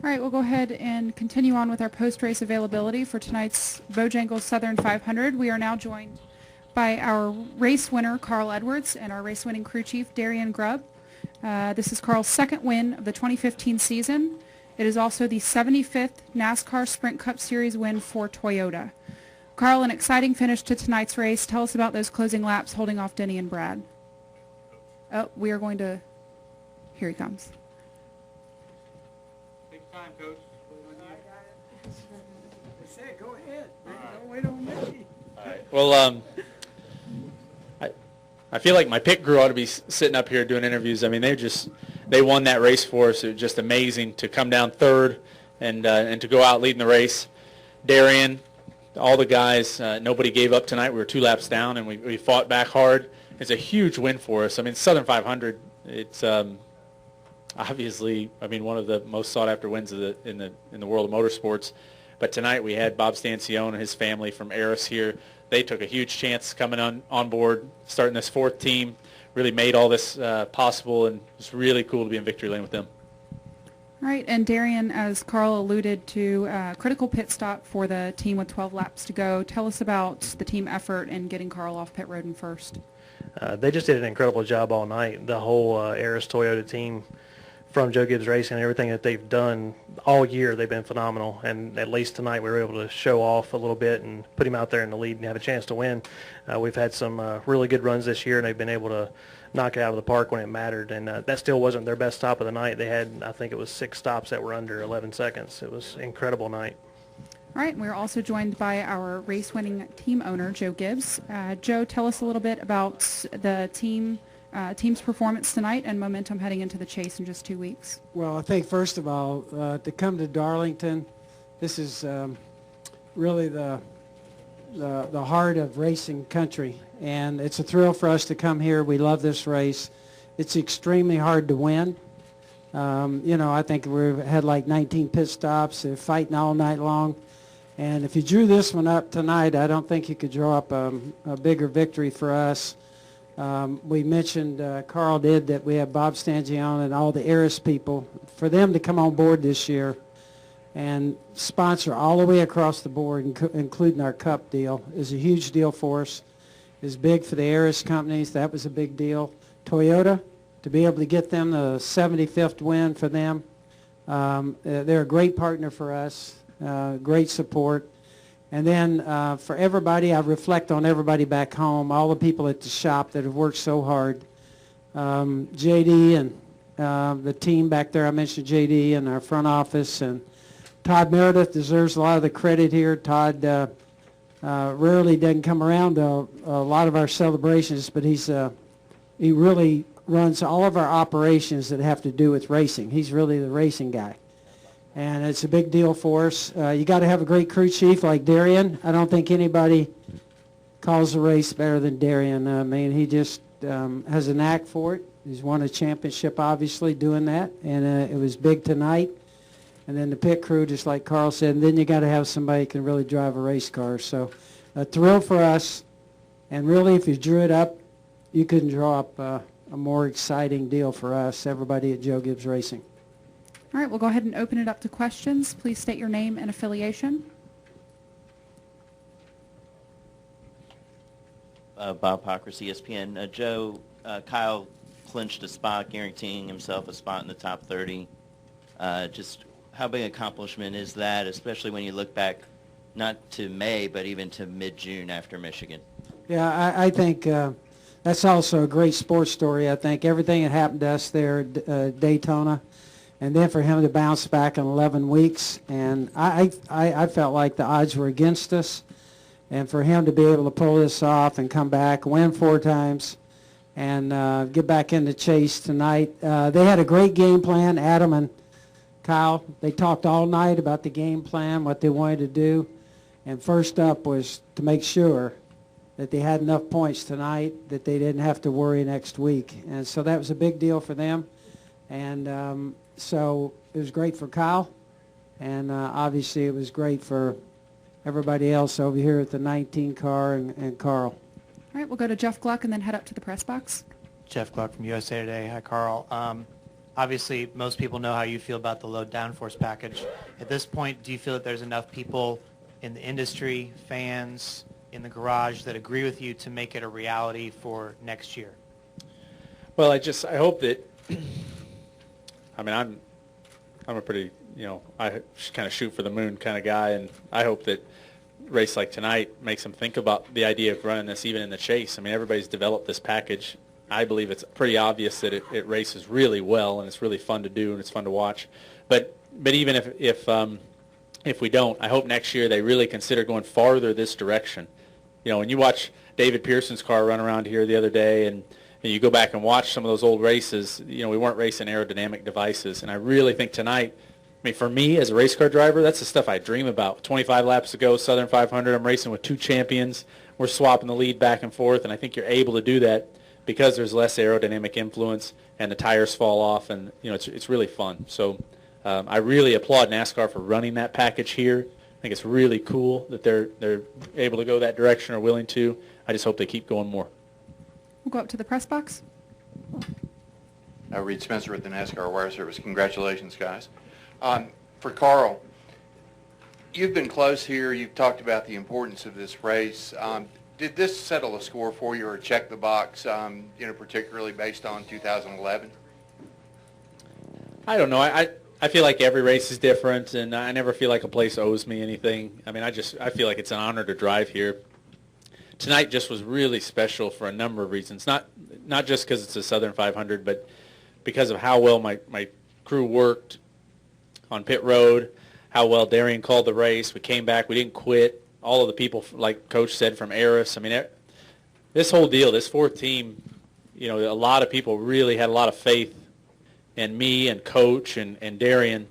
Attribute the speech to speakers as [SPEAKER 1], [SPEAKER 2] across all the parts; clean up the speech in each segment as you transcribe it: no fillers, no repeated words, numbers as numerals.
[SPEAKER 1] All right, we'll go ahead and continue on with our post-race availability for tonight's Bojangles Southern 500. We are now joined by our race winner, Carl Edwards, and our race-winning crew chief, Darian Grubb. This is Carl's second win of the 2015 season. It is also the 75th NASCAR Sprint Cup Series win for Toyota. Carl, an exciting finish to tonight's race. Tell us about those closing laps holding off Denny and Brad. Oh, we are going to... Here he comes.
[SPEAKER 2] Time, Coach.
[SPEAKER 3] Say, go ahead. Don't wait on me.
[SPEAKER 2] All right. Well, I feel like my pit crew ought to be sitting up here doing interviews. I mean, they won that race for us. It was just amazing to come down third and to go out leading the race. Darian, all the guys, nobody gave up tonight. We were 2 laps down, and we fought back hard. It's a huge win for us. I mean, Southern 500, it's obviously, I mean, one of the most sought-after wins in the world of motorsports. But tonight we had Bob Stancione and his family from Eris here. They took a huge chance coming on board, starting this 4th team, really made all this possible, and it's really cool to be in victory lane with them.
[SPEAKER 1] All right, and Darian, as Carl alluded to, critical pit stop for the team with 12 laps to go. Tell us about the team effort in getting Carl off pit road in first.
[SPEAKER 4] They just did an incredible job all night. The whole Eris Toyota team, from Joe Gibbs Racing, and everything that they've done all year, they've been phenomenal. And at least tonight we were able to show off a little bit and put him out there in the lead and have a chance to win. We've had some really good runs this year, and they've been able to knock it out of the park when it mattered. And that still wasn't their best stop of the night. They had, I think it was 6 stops that were under 11 seconds. It was an incredible night.
[SPEAKER 1] All right, we're also joined by our race-winning team owner, Joe Gibbs. Joe, tell us a little bit about the team's performance tonight and momentum heading into the chase in just 2 weeks.
[SPEAKER 3] Well, I think first of all, to come to Darlington, this is really the heart of racing country, and it's a thrill for us to come here. We love this race. It's extremely hard to win. I think we've had like 19 pit stops. They're fighting all night long. And if you drew this one up tonight, I don't think you could draw up a bigger victory for us. We mentioned, Carl did, that we have Bob Stangione and all the Eris people. For them to come on board this year and sponsor all the way across the board, including our Cup deal, is a huge deal for us. It's big for the Eris companies. That was a big deal. Toyota, to be able to get them the 75th win for them. They're a great partner for us, great support. And then for everybody, I reflect on everybody back home, all the people at the shop that have worked so hard. JD and the team back there, I mentioned JD and our front office. And Todd Meredith deserves a lot of the credit here. Todd rarely doesn't come around to a lot of our celebrations, but he really runs all of our operations that have to do with racing. He's really the racing guy. And it's a big deal for us. You got to have a great crew chief like Darian. I don't think anybody calls the race better than Darian. I mean, he just has a knack for it. He's won a championship, obviously, doing that. And it was big tonight. And then the pit crew, just like Carl said. And then you got to have somebody who can really drive a race car. So a thrill for us. And really, if you drew it up, you couldn't draw up a more exciting deal for us, everybody at Joe Gibbs Racing.
[SPEAKER 1] All right, we'll go ahead and open it up to questions. Please state your name and affiliation.
[SPEAKER 5] Bob Pockris, ESPN. Joe, Kyle clinched a spot, guaranteeing himself a spot in the top 30. Just how big an accomplishment is that, especially when you look back not to May, but even to mid-June after Michigan?
[SPEAKER 3] Yeah, I think that's also a great sports story. I think everything that happened to us there at Daytona, and then for him to bounce back in 11 weeks. And I felt like the odds were against us. And for him to be able to pull this off and come back, win 4 times, and get back in the chase tonight. They had a great game plan, Adam and Kyle. They talked all night about the game plan, what they wanted to do. And first up was to make sure that they had enough points tonight that they didn't have to worry next week. And so that was a big deal for them. And so it was great for Kyle, and obviously it was great for everybody else over here at the 19 car and Carl.
[SPEAKER 1] All right, we'll go to Jeff Gluck and then head up to the press box.
[SPEAKER 6] Jeff Gluck from USA Today. Hi, Carl. Obviously, most people know how you feel about the low downforce package. At this point, do you feel that there's enough people in the industry, fans, in the garage that agree with you to make it a reality for next year?
[SPEAKER 2] Well, I hope that, I mean, I'm a pretty, I kind of shoot for the moon kind of guy, and I hope that race like tonight makes them think about the idea of running this even in the chase. I mean, everybody's developed this package. I believe it's pretty obvious that it races really well, and it's really fun to do, and it's fun to watch. But even if we don't, I hope next year they really consider going farther this direction. When you watch David Pearson's car run around here the other day, and you go back and watch some of those old races, we weren't racing aerodynamic devices. And I really think tonight, I mean, for me as a race car driver, that's the stuff I dream about. 25 laps ago, Southern 500, I'm racing with two champions. We're swapping the lead back and forth, and I think you're able to do that because there's less aerodynamic influence and the tires fall off, and it's really fun. So I really applaud NASCAR for running that package here. I think it's really cool that they're able to go that direction or willing to. I just hope they keep going more.
[SPEAKER 1] We'll go up to the press box.
[SPEAKER 7] Reed Spencer with the NASCAR Wire Service. Congratulations, guys. For Carl, you've been close here. You've talked about the importance of this race. Did this settle a score for you or check the box, particularly based on 2011?
[SPEAKER 2] I don't know. I feel like every race is different, and I never feel like a place owes me anything. I mean, I feel like it's an honor to drive here. Tonight just was really special for a number of reasons. Not just because it's a Southern 500, but because of how well my crew worked on pit road, how well Darian called the race. We came back. We didn't quit. All of the people, like Coach said, from Eris. I mean, this whole deal, this fourth team, a lot of people really had a lot of faith in me and Coach and Darian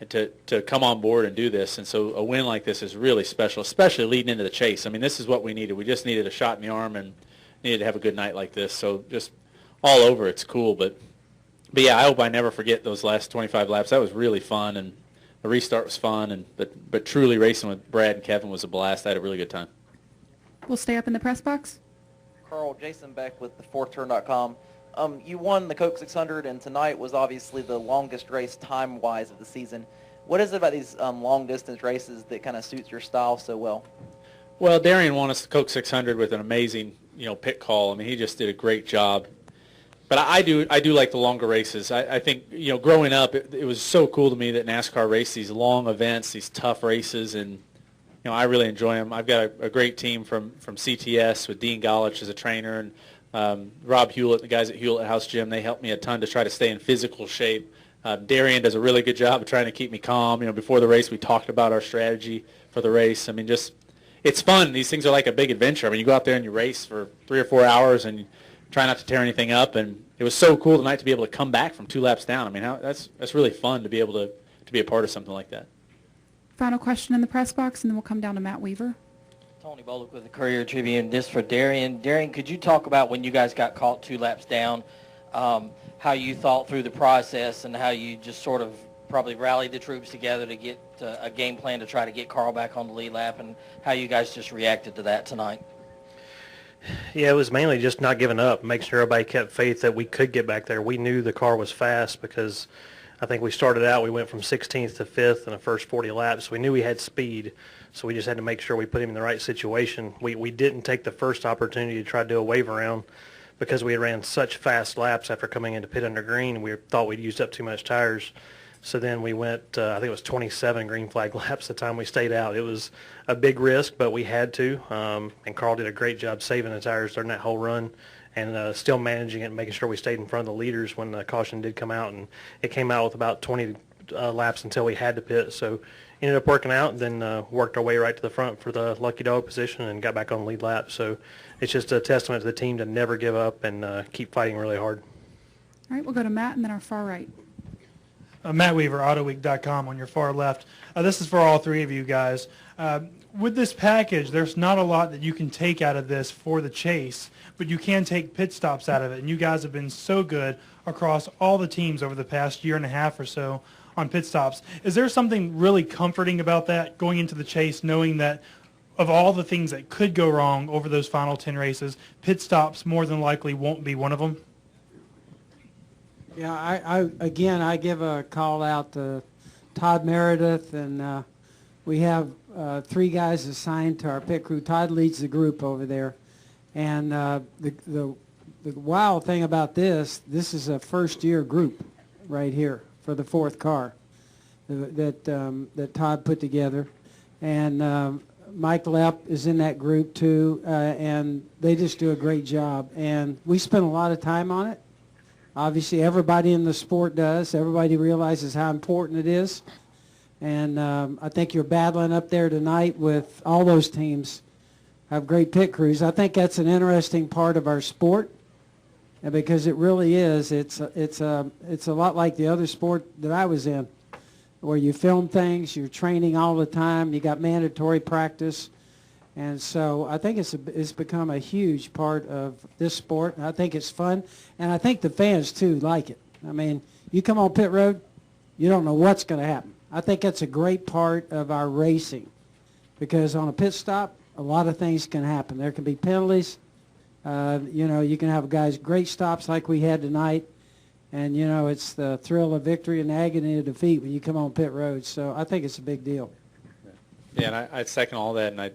[SPEAKER 2] to come on board and do this. And so a win like this is really special, especially leading into the chase. I mean, this is what we needed. We just needed a shot in the arm and needed to have a good night like this. So just all over, it's cool. But yeah, I hope I never forget those last 25 laps. That was really fun, and the restart was fun, but truly racing with Brad and Kevin was a blast. I had a really good time.
[SPEAKER 1] We'll stay up in the press box.
[SPEAKER 8] Carl, Jason Beck with the fourthturn.com. You won the Coke 600, and tonight was obviously the longest race time-wise of the season. What is it about these long-distance races that kind of suits your style so well?
[SPEAKER 2] Well, Darian won us the Coke 600 with an amazing, pit call. I mean, he just did a great job. But I do like the longer races. I think, growing up, it was so cool to me that NASCAR raced these long events, these tough races, and, I really enjoy them. I've got a great team from CTS with Dean Golich as a trainer, and Rob Hewlett, the guys at Hewlett House Gym. They helped me a ton to try to stay in physical shape. Darian does a really good job of trying to keep me calm. Before the race, we talked about our strategy for the race. I mean, it's fun. These things are like a big adventure. I mean, you go out there and you race for 3 or 4 hours, and try not to tear anything up, and it was so cool tonight to be able to come back from 2 laps down. I mean, that's really fun to be able to be a part of something like that.
[SPEAKER 1] Final question in the press box, and then we'll come down to Matt Weaver.
[SPEAKER 9] Tony Bullock with the Courier Tribune. This for Darian. Darian, could you talk about when you guys got caught 2 laps down, how you thought through the process and how you just sort of probably rallied the troops together to get a game plan to try to get Carl back on the lead lap, and how you guys just reacted to that tonight?
[SPEAKER 4] Yeah, it was mainly just not giving up, making sure everybody kept faith that we could get back there. We knew the car was fast because I think we started out, we went from 16th to 5th in the first 40 laps. We knew we had speed, so we just had to make sure we put him in the right situation. We didn't take the first opportunity to try to do a wave around because we had ran such fast laps after coming into pit under green. We thought we'd used up too much tires. So then we went, I think it was 27 green flag laps the time we stayed out. It was a big risk, but we had to. And Carl did a great job saving the tires during that whole run and still managing it and making sure we stayed in front of the leaders when the caution did come out. And it came out with about 20 laps until we had to pit. So ended up working out, and then worked our way right to the front for the lucky dog position and got back on the lead lap. So it's just a testament to the team to never give up and keep fighting really hard.
[SPEAKER 1] All right, we'll go to Matt and then our far right.
[SPEAKER 10] Matt Weaver, AutoWeek.com on your far left. This is for all three of you guys. With this package, there's not a lot that you can take out of this for the chase, but you can take pit stops out of it. And you guys have been so good across all the teams over the past year and a half or so on pit stops. Is there something really comforting about that going into the chase, knowing that of all the things that could go wrong over those final 10 races, pit stops more than likely won't be one of them?
[SPEAKER 3] Yeah, I give a call out to Todd Meredith, and we have 3 guys assigned to our pit crew. Todd leads the group over there, and the wild thing about this is a first-year group right here for the 4th car that Todd put together, and Mike Lepp is in that group too, and they just do a great job, and we spend a lot of time on it. Obviously, everybody in the sport does. Everybody realizes how important it is. And I think you're battling up there tonight with all those teams have great pit crews. I think that's an interesting part of our sport, and because it really is. It's a lot like the other sport that I was in, where you film things, you're training all the time, you got mandatory practice. And so I think it's become a huge part of this sport. And I think it's fun, and I think the fans too like it. I mean, you come on pit road, you don't know what's going to happen. I think that's a great part of our racing, because on a pit stop, a lot of things can happen. There can be penalties. You can have guys great stops like we had tonight, and it's the thrill of victory and the agony of defeat when you come on pit road. So I think it's a big deal.
[SPEAKER 2] Yeah, and I second all that, and I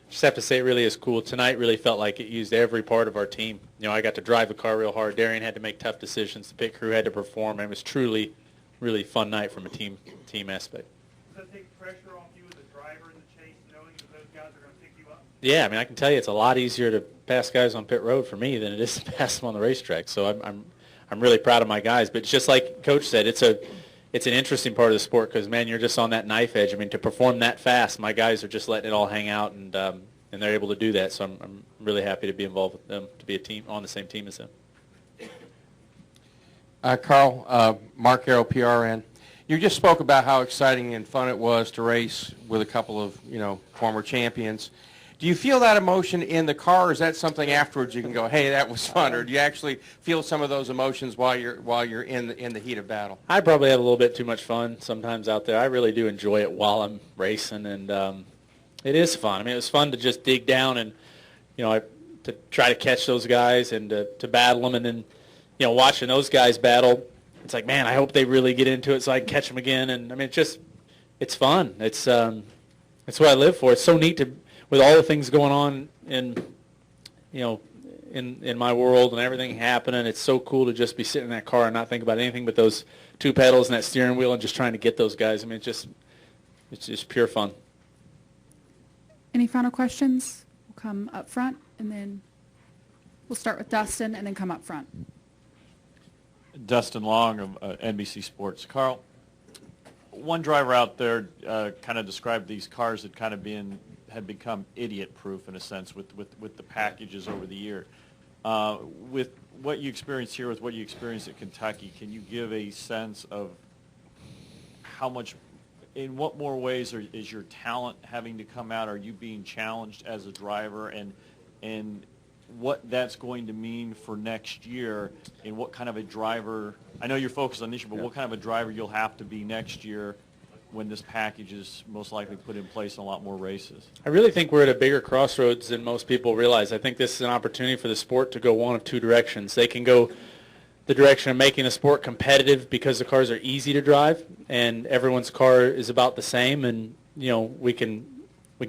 [SPEAKER 2] just have to say it really is cool. Tonight really felt like it used every part of our team. I got to drive the car real hard. Darian had to make tough decisions. The pit crew had to perform, and it was truly, really fun night from a team aspect.
[SPEAKER 10] Does that take pressure off you as a driver in the chase, knowing that those guys are going to pick you up?
[SPEAKER 2] Yeah, I mean, I can tell you it's a lot easier to pass guys on pit road for me than it is to pass them on the racetrack. So I'm really proud of my guys. But just like Coach said, it's an interesting part of the sport because, man, you're just on that knife edge. I mean, to perform that fast, my guys are just letting it all hang out, and they're able to do that. So I'm really happy to be involved with them, to be a team on the same team as them.
[SPEAKER 11] Carl, Mark Arrow, PRN. You just spoke about how exciting and fun it was to race with a couple of, former champions. Do you feel that emotion in the car, or is that something afterwards you can go, hey, that was fun, or do you actually feel some of those emotions while you're in the heat of battle? I
[SPEAKER 2] probably have a little bit too much fun sometimes out there. I really do enjoy it while I'm racing, and it is fun. I mean, it was fun to just dig down and, to try to catch those guys and to battle them, and then, watching those guys battle, it's like, man, I hope they really get into it so I can catch them again. And I mean, it's fun. It's what I live for. It's so neat with all the things going on in my world and everything happening. It's so cool to just be sitting in that car and not think about anything but those 2 pedals and that steering wheel and just trying to get those guys. I mean, it's just pure fun.
[SPEAKER 1] Any final questions? We'll come up front, and then we'll start with Dustin and then come up front.
[SPEAKER 12] Dustin Long of NBC Sports. Carl, one driver out there kind of described these cars that had become idiot-proof in a sense with the packages over the year. With what you experienced here, with what you experienced at Kentucky, can you give a sense of how much, in what more ways is your talent having to come out? Are you being challenged as a driver, and what that's going to mean for next year, and what kind of a driver, I know you're focused on this year, but what kind of a driver you'll have to be next year when this package is most likely put in place in a lot more races?
[SPEAKER 2] I really think we're at a bigger crossroads than most people realize. I think this is an opportunity for the sport to go one of 2 directions. They can go the direction of making the sport competitive because the cars are easy to drive and everyone's car is about the same, and we can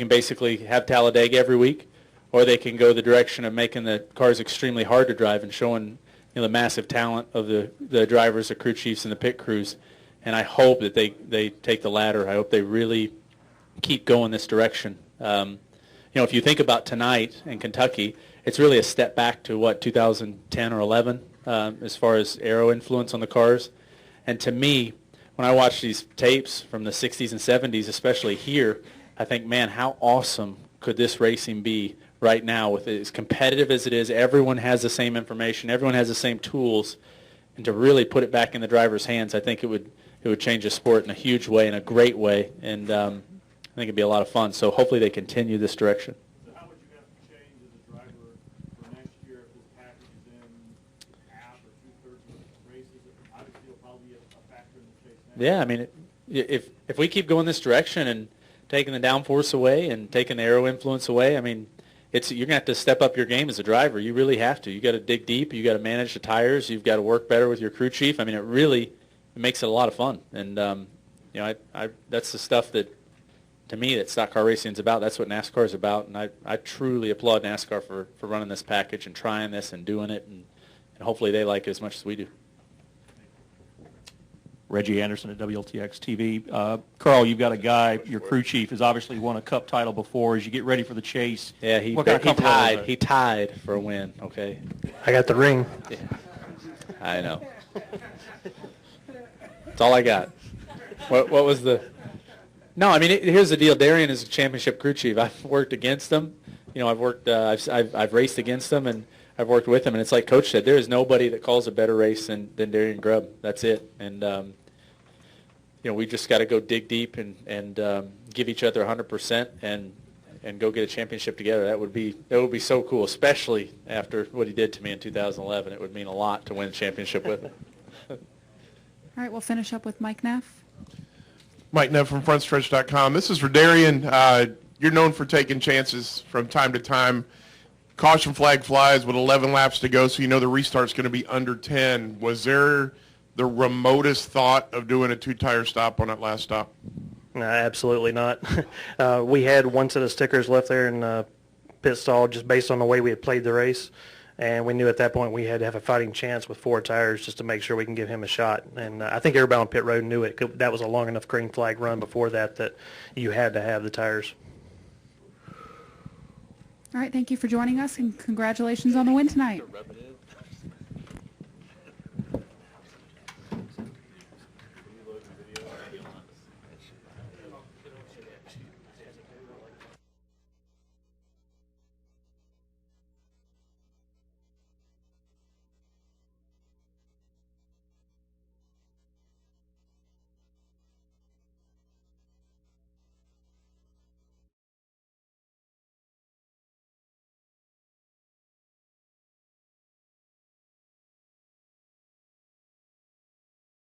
[SPEAKER 2] basically have Talladega every week. Or they can go the direction of making the cars extremely hard to drive and showing the massive talent of the drivers, the crew chiefs, and the pit crews. And I hope that they take the latter. I hope they really keep going this direction. If you think about tonight in Kentucky, it's really a step back to, 2010 or 11 as far as aero influence on the cars. And to me, when I watch these tapes from the 60s and 70s, especially here, I think, man, how awesome could this racing be right now, with it as competitive as it is. Everyone has the same information. Everyone has the same tools. And to really put it back in the driver's hands, I think it would change the sport in a huge way, in a great way. And I think it'd be a lot of fun. So hopefully they continue this direction.
[SPEAKER 12] So how would you have to change as a driver for next year if this package is in half or 2/3 of the races? Obviously, it'll probably be a factor in the chase next
[SPEAKER 2] year. Yeah, I mean, if we keep going this direction and taking the downforce away and taking the aero influence away, I mean, you're gonna have to step up your game as a driver. You really have to. You got to dig deep. You got to manage the tires. You've got to work better with your crew chief. I mean, it makes it a lot of fun. And that's the stuff that, to me, that stock car racing is about. That's what NASCAR is about. And I truly applaud NASCAR for running this package and trying this and doing it. And hopefully they like it as much as we do.
[SPEAKER 13] Reggie Anderson at WLTX TV. Carl, you've got a guy, your crew chief, has obviously won a Cup title before. As you get ready for the chase,
[SPEAKER 2] Yeah, he tied for a win, okay?
[SPEAKER 4] I got the ring.
[SPEAKER 2] Yeah. I know. That's all I got. What was the... No, I mean, here's the deal. Darian is a championship crew chief. I've worked against him. I've raced against him, and I've worked with him. And it's like Coach said, there is nobody that calls a better race than Darian Grubb. That's it. And, we just got to go dig deep and give each other 100% and go get a championship together. That would be so cool, especially after what he did to me in 2011. It would mean a lot to win a championship with him.
[SPEAKER 1] All right, we'll finish up with Mike Neff.
[SPEAKER 14] Mike Neff from FrontStretch.com. This is for Darian. You're known for taking chances from time to time. Caution flag flies with 11 laps to go, so you know the restart's going to be under 10. Was there the remotest thought of doing a two-tire stop on that last stop?
[SPEAKER 4] No, absolutely not. We had one set of stickers left there in pit stall just based on the way we had played the race. And we knew at that point we had to have a fighting chance with 4 tires just to make sure we can give him a shot. And I think everybody on pit road knew it. That was a long enough green flag run before that you had to have the tires.
[SPEAKER 1] All right, thank you for joining us, and congratulations on the win tonight.